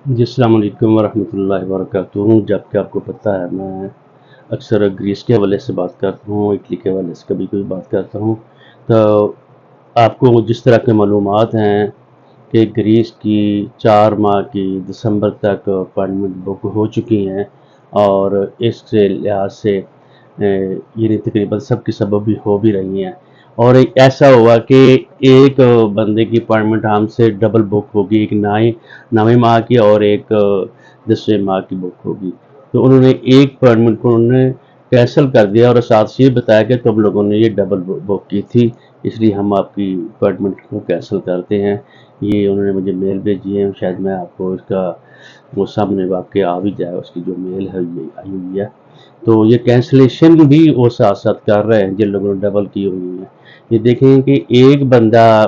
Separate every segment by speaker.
Speaker 1: جی السلام علیکم ورحمۃ اللہ وبرکاتہ۔ جب کہ آپ کو پتہ ہے میں اکثر گریس کے حوالے سے بات کرتا ہوں، اٹلی کے حوالے سے کبھی کبھی بات کرتا ہوں، تو آپ کو جس طرح کے معلومات ہیں کہ گریس کی 4 ماہ کی دسمبر تک اپائنٹمنٹ بک ہو چکی ہیں، اور اس سے لحاظ سے یہ تقریباً سب کی سب بھی ہو بھی رہی ہیں، اور ایک ایسا ہوا کہ ایک بندے کی اپائنٹمنٹ ہم سے ڈبل بک ہوگی، ایک 9ویں ماہ کی اور ایک 10ویں ماہ کی بک ہوگی۔ تو انہوں نے ایک اپائنٹمنٹ کو انہوں نے کینسل کر دیا اور ساتھ سے یہ بتایا کہ تم لوگوں نے یہ ڈبل بک کی تھی، اس لیے ہم آپ کی اپائنٹمنٹ کو کینسل کرتے ہیں۔ یہ انہوں نے مجھے میل بھیجی ہے، شاید میں آپ کو اس کا وہ سامنے واقع آ بھی جائے، اس کی جو میل ہے یہ آئی ہوئی ہے۔ تو یہ کینسلیشن بھی وہ ساتھ ساتھ کر رہے ہیں جن لوگوں نے ڈبل کی ہوئی ہیں۔ یہ دیکھیں کہ ایک بندہ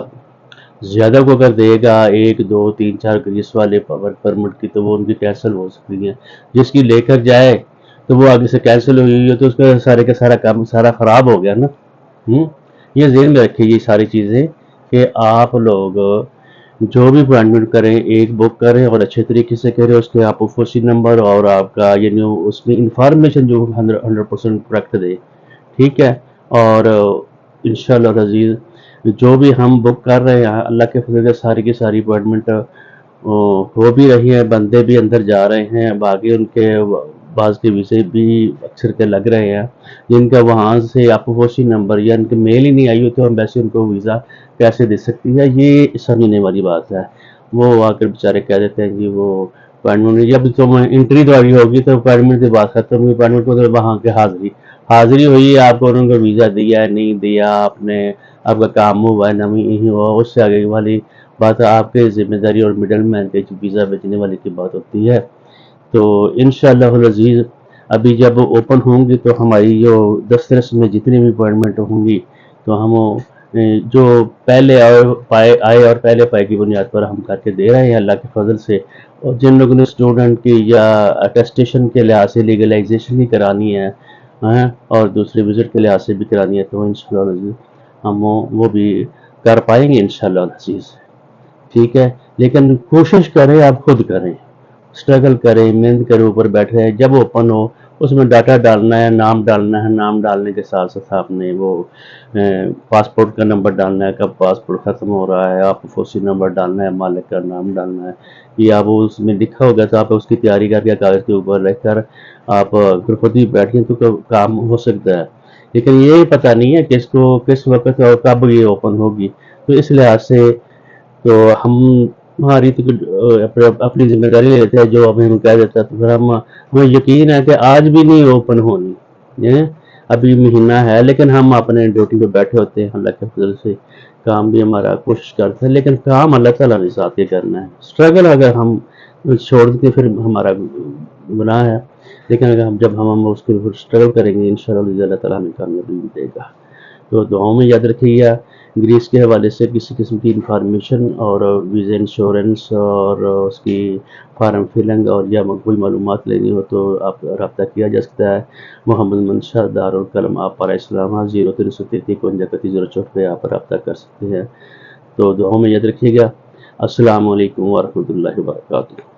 Speaker 1: زیادہ کو اگر دے گا 1 2 3 4 گریس والے ورک پرمٹ کی، تو وہ ان کی کینسل ہو سکتی ہیں۔ جس کی لے کر جائے تو وہ آگے سے کینسل ہوئی ہے تو اس کا سارے کا سارا کام سارا خراب ہو گیا نا۔ یہ ذہن میں رکھیں یہ ساری چیزیں کہ آپ لوگ جو بھی اپائنٹمنٹ کریں ایک بک کریں اور اچھے طریقے سے کریں، اس کے آپ اوفوسی نمبر اور آپ کا یعنی اس میں انفارمیشن جو 100% کریکٹ دے، ٹھیک ہے۔ اور انشاءاللہ العزیز جو بھی ہم بک کر رہے ہیں اللہ کے فضل سے ساری کی ساری اپائنٹمنٹ ہو بھی رہی ہیں، بندے بھی اندر جا رہے ہیں، باقی ان کے بعض کے ویزے بھی اکثر کے لگ رہے ہیں، جن کا وہاں سے اپوفوسی نمبر یا ان کے میل ہی نہیں آئی ہوئی تو ایمبیسی ان کو ویزا کیسے دے سکتی ہے، یہ سمجھنے والی بات ہے۔ وہ آ کر بیچارے کہہ دیتے ہیں کہ وہ اپائنٹمنٹ جب تم انٹری دوڑی ہوگی تو اپائنٹمنٹ کی بات ختم ہوئی، اپائنٹمنٹ کو تو وہاں کے حاضری ہوئی ہے، آپ کو انہوں نے ویزا دیا ہے نہیں دیا، آپ نے آپ کا کام ہوا ہے نہیں ہوا، اس سے آگے والی بات آپ کے ذمہ داری اور مڈل مین کے ویزا بیچنے والے کی بات ہوتی ہے۔ تو انشاءاللہ العزیز ابھی جب اوپن ہوں گی تو ہماری جو دسترس میں جتنی بھی اپائنٹمنٹ ہوں گی تو ہم جو پہلے آئے اور پہلے پائے کی بنیاد پر ہم کر کے دے رہے ہیں اللہ کے فضل سے۔ اور جن لوگوں نے اسٹوڈنٹ کی یا اٹیسٹیشن کے لحاظ سے لیگلائزیشن بھی کرانی ہے اور دوسرے وزٹ کے لحاظ سے بھی کرانی ہے تو انشاءاللہ العزیز ہم وہ بھی کر پائیں گے انشاءاللہ العزیز، ٹھیک ہے۔ لیکن کوشش کریں، آپ خود کریں، سٹرگل کریں، محنت کریں، اوپر بیٹھے ہیں، جب اوپن ہو اس میں ڈاٹا ڈالنا ہے، نام ڈالنا ہے، نام ڈالنے کے ساتھ ساتھ آپ نے وہ پاسپورٹ کا نمبر ڈالنا ہے، کب پاسپورٹ ختم ہو رہا ہے، آپ فوسی نمبر ڈالنا ہے، مالک کا نام ڈالنا ہے، یہ آپ اس میں لکھا ہوگا تو آپ اس کی تیاری کر کے کاغذ کے اوپر رکھ کر آپ پھر خود ہی بیٹھیں تو کام ہو سکتا ہے۔ لیکن یہ پتہ نہیں ہے کس وقت اور کب یہ اوپن ہوگی، تو اس لحاظ سے تو ہماری اپنی ذمہ داری لیتے ہیں جو ابھی ہم کہہ دیتا ہے تو پھر ہمیں یقین ہے کہ آج بھی نہیں اوپن ہونی، ابھی مہینہ ہے، لیکن ہم اپنے ڈیوٹی پہ بیٹھے ہوتے ہیں اللہ کے فضل سے، کام بھی ہمارا کوشش کرتے ہیں، لیکن کام اللہ تعالیٰ نے ساتھ ہی کرنا ہے۔ اسٹرگل اگر ہم چھوڑ دیتے پھر ہمارا گناہ ہے، لیکن اگر جب ہم اس کے اوپر اسٹرگل کریں گے انشاءاللہ اللہ تعالیٰ ہمیں کامیابی بھی دے گا۔ تو دعاؤں میں یاد رکھیے گا۔ گریس کے حوالے سے کسی قسم کی انفارمیشن اور ویزا انشورنس اور اس کی فارم فلنگ اور یا کوئی معلومات لینی ہو تو آپ رابطہ کیا جا سکتا ہے۔ محمد منشا دارالقلم آپارہ اسلام 0333 پہ آپ رابطہ کر سکتے ہیں۔ تو دعاؤں میں یاد رکھیے گا۔ السلام علیکم ورحمۃ اللہ وبرکاتہ۔